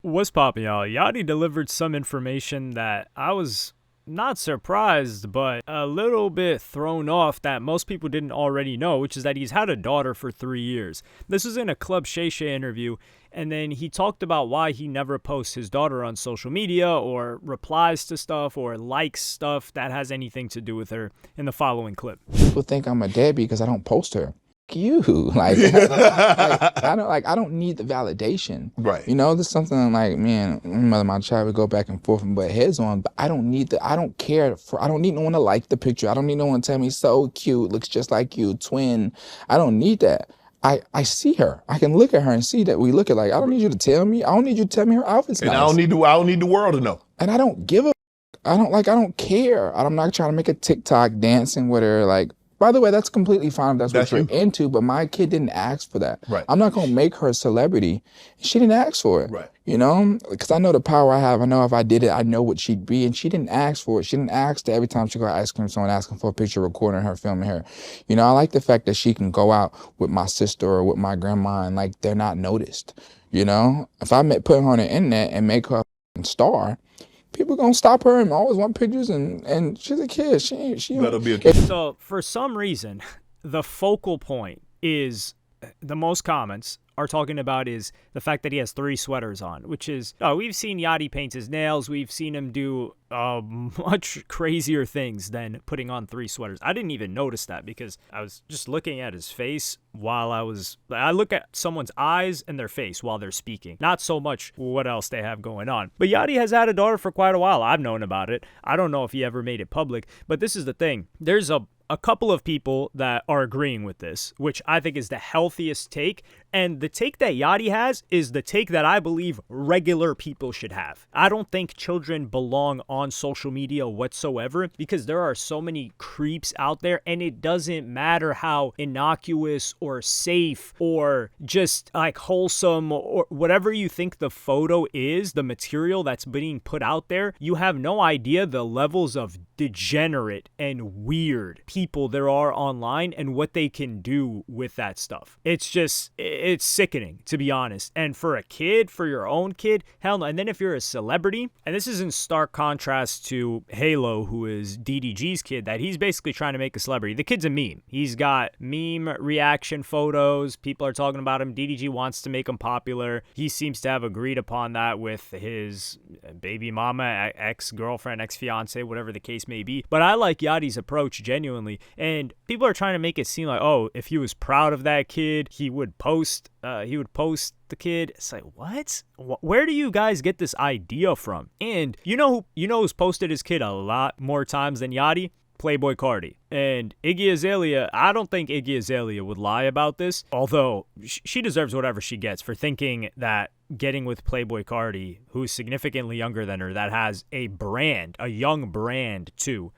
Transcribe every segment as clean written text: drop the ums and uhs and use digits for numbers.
What's poppin', y'all? Yachty delivered some information that I was not surprised, but a little bit thrown off that most people didn't already know, which is that he's had a daughter for 3 years. This was in a Club Shay Shay interview, and then he talked about why he never posts his daughter on social media or replies to stuff or likes stuff that has anything to do with her in the following clip. People think I'm a deadbeat because I don't post her. You I don't need the validation, right? You know, there's something like, man, mother, my child would go back and forth and butt heads on, but I don't need I don't need no one to like the picture. I don't need no one to tell me so cute, looks just like you, twin. I don't need that. I see her. I can look at her and see that we look alike. I don't need you to tell me. I don't need you to tell me her outfit's nice. I don't need the world to know. And I don't give a. I don't care. I'm not trying to make a TikTok dancing with her. Like, by the way, that's completely fine if that's what you're into, but my kid didn't ask for that. Right. I'm not going to make her a celebrity. She didn't ask for it. Right. You know, because I know the power I have. I know if I did it, I know what she'd be. And she didn't ask for it. She didn't ask to every time she go to ice cream, someone asking for a picture, recording her, filming her. You know, I like the fact that she can go out with my sister or with my grandma and like they're not noticed. You know, if I put her on the internet and make her a star, people gonna stop her and always want pictures, and she's a kid. She better be a kid. So for some reason, the focal point is the most comments are talking about is the fact that he has 3 sweaters on, which is, we've seen Yachty paint his nails. We've seen him do much crazier things than putting on 3 sweaters. I didn't even notice that because I was just looking at his face while I look at someone's eyes and their face while they're speaking, not so much what else they have going on. But Yachty has had a daughter for quite a while. I've known about it. I don't know if he ever made it public, but this is the thing. There's a couple of people that are agreeing with this, which I think is the healthiest take. And the take that Yachty has is the take that I believe regular people should have. I don't think children belong on social media whatsoever because there are so many creeps out there, and it doesn't matter how innocuous or safe or just like wholesome or whatever you think the photo is, the material that's being put out there, you have no idea the levels of degenerate and weird people there are online and what they can do with that stuff. It's sickening, to be honest. And for a kid, for your own kid, hell no. And then if you're a celebrity, and this is in stark contrast to Halo, who is DDG's kid, that he's basically trying to make a celebrity. The kid's a meme. He's got meme reaction photos. People are talking about him. DDG wants to make him popular. He seems to have agreed upon that with his baby mama, ex-girlfriend, ex-fiance, whatever the case may be. But I like Yachty's approach genuinely. And people are trying to make it seem like, oh, if he was proud of that kid, he would post the kid. It's like, what? Where do you guys get this idea from? And you know who's posted his kid a lot more times than Yachty? Playboy Cardi. And Iggy Azalea, I don't think Iggy Azalea would lie about this, although she deserves whatever she gets for thinking that getting with Playboy Cardi, who's significantly younger than her, that has a brand, a young brand too,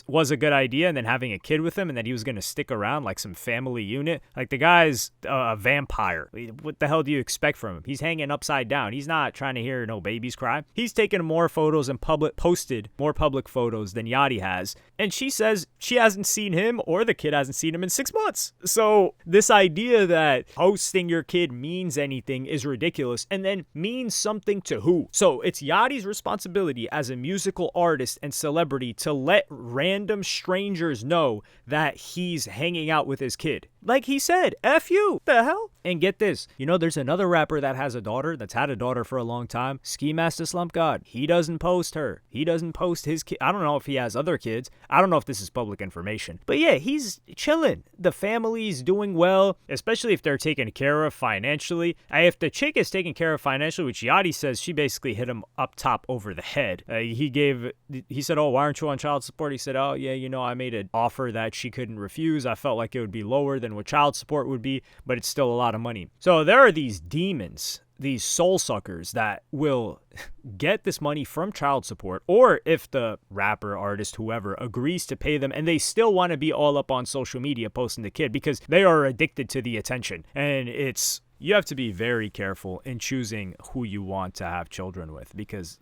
was a good idea, and then having a kid with him and that he was going to stick around like some family unit. Like, the guy's a vampire. What the hell do you expect from him? He's hanging upside down. He's not trying to hear no babies cry. He's taken more photos and posted more public photos than Yachty has, and she says she hasn't seen him or the kid hasn't seen him in 6 months. So this idea that posting your kid means anything is ridiculous. And then means something to who? So it's Yachty's responsibility as a musical artist and celebrity to let random strangers know that he's hanging out with his kid. Like he said, F you, the hell? And get this, there's another rapper that has a daughter, that's had a daughter for a long time, Ski Master Slump God. He doesn't post her. He doesn't post his kid. I don't know if he has other kids. I don't know if this is public information. But yeah, he's chilling. The family's doing well, especially if they're taken care of financially. If the chick is taken care of financially, which Yachty says she basically hit him up top over the head. He said, oh, why aren't you on child support? He said, oh, yeah, I made an offer that she couldn't refuse. I felt like it would be lower than what child support would be, but it's still a lot of money. So there are these demons, these soul suckers that will get this money from child support, or if the rapper, artist, whoever agrees to pay them, and they still want to be all up on social media posting the kid because they are addicted to the attention. And you have to be very careful in choosing who you want to have children with, because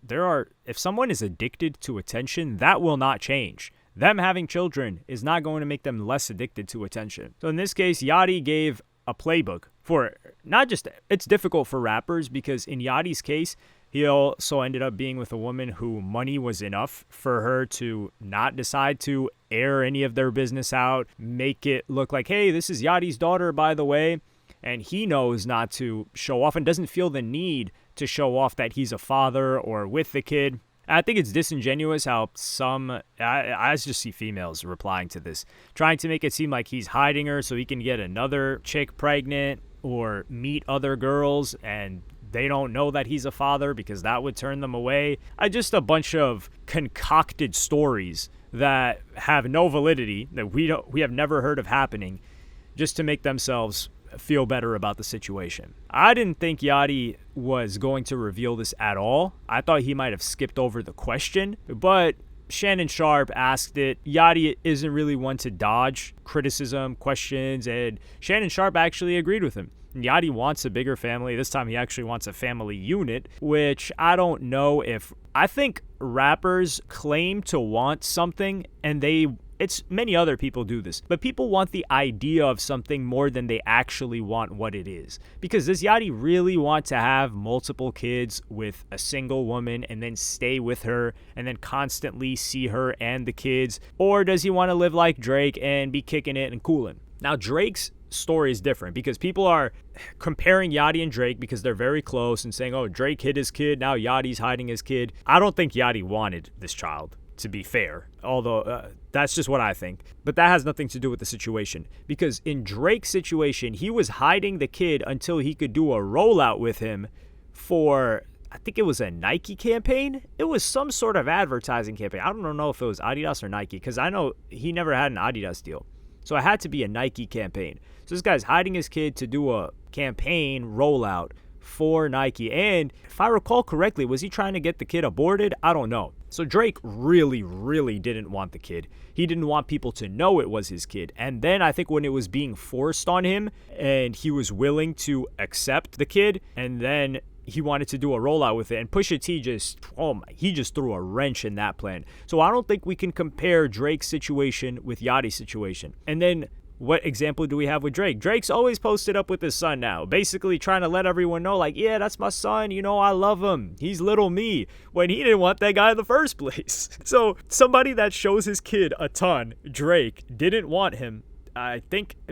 if someone is addicted to attention, that will not change. Them having children is not going to make them less addicted to attention. So in this case, Yachty gave a playbook for not just, it's difficult for rappers because in Yachty's case, He also ended up being with a woman who money was enough for her to not decide to air any of their business out, make it look like, hey, this is Yachty's daughter, by the way. And he knows not to show off and doesn't feel the need to show off that he's a father or with the kid. I think it's disingenuous how I just see females replying to this, trying to make it seem like he's hiding her so he can get another chick pregnant or meet other girls and they don't know that he's a father because that would turn them away. Just a bunch of concocted stories that have no validity, that we have never heard of happening, just to make themselves feel better about the situation. I didn't think Yachty was going to reveal this at all. I thought he might have skipped over the question, but Shannon Sharpe asked it. Yachty isn't really one to dodge criticism, questions, and Shannon Sharpe actually agreed with him. Yachty wants a bigger family. This time he actually wants a family unit, which I don't know if... I think rappers claim to want something and many other people do this, but people want the idea of something more than they actually want what it is. Because does Yachty really want to have multiple kids with a single woman and then stay with her and then constantly see her and the kids? Or does he want to live like Drake and be kicking it and cooling? Now, Drake's story is different because people are comparing Yachty and Drake because they're very close and saying, oh, Drake hid his kid, now Yachty's hiding his kid. I don't think Yachty wanted this child, to be fair, although that's just what I think. But that has nothing to do with the situation, because in Drake's situation, he was hiding the kid until he could do a rollout with him for, I think it was a Nike campaign. It was some sort of advertising campaign. I don't know if it was Adidas or Nike, because I know he never had an Adidas deal. So it had to be a Nike campaign. So this guy's hiding his kid to do a campaign rollout for Nike. And if I recall correctly, was he trying to get the kid aborted? I don't know. So Drake really, really didn't want the kid. He didn't want people to know it was his kid. And then I think when it was being forced on him and he was willing to accept the kid, and then he wanted to do a rollout with it, and Pusha T he just threw a wrench in that plan. So I don't think we can compare Drake's situation with Yachty's situation. And then what example do we have with Drake? Drake's always posted up with his son now, basically trying to let everyone know, like, yeah, that's my son, I love him, he's little me, when he didn't want that guy in the first place. So somebody that shows his kid a ton, Drake, didn't want him.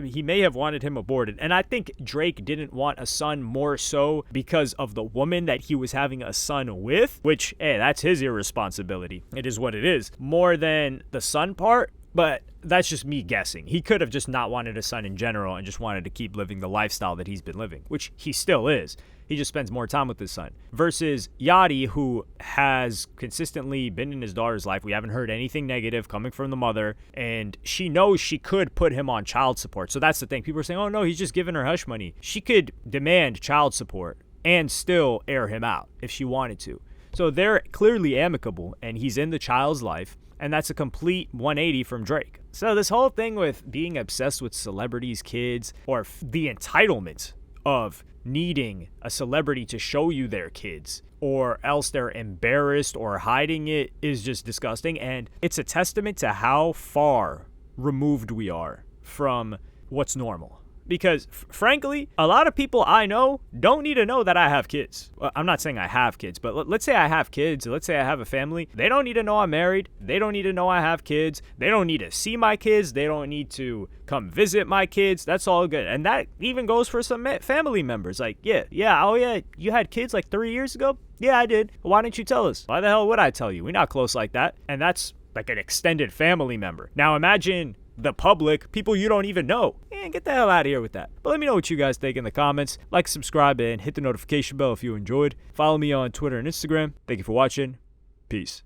He may have wanted him aborted. And I think Drake didn't want a son more so because of the woman that he was having a son with, which, hey, that's his irresponsibility. It is what it is. More than the son part, but that's just me guessing. He could have just not wanted a son in general and just wanted to keep living the lifestyle that he's been living, which he still is. He just spends more time with his son. Versus Yachty, who has consistently been in his daughter's life. We haven't heard anything negative coming from the mother, and she knows she could put him on child support. So that's the thing. People are saying, oh no, he's just giving her hush money. She could demand child support and still air him out if she wanted to. So they're clearly amicable, and he's in the child's life. And that's a complete 180 from Drake. So this whole thing with being obsessed with celebrities' kids, or the entitlement of needing a celebrity to show you their kids, or else they're embarrassed or hiding it, is just disgusting. And it's a testament to how far removed we are from what's normal. Because, frankly, a lot of people I know don't need to know that I have kids. Well, I'm not saying I have kids, but let's say I have kids. Let's say I have a family. They don't need to know I'm married. They don't need to know I have kids. They don't need to see my kids. They don't need to come visit my kids. That's all good. And that even goes for some family members. Like, oh yeah, you had kids like 3 years ago? Yeah, I did. Why didn't you tell us? Why the hell would I tell you? We're not close like that. And that's like an extended family member. Now imagine the public, people you don't even know. Get the hell out of here with that. But let me know what you guys think in the comments. Like, subscribe, and hit the notification bell if you enjoyed. Follow me on Twitter and Instagram. Thank you for watching. Peace.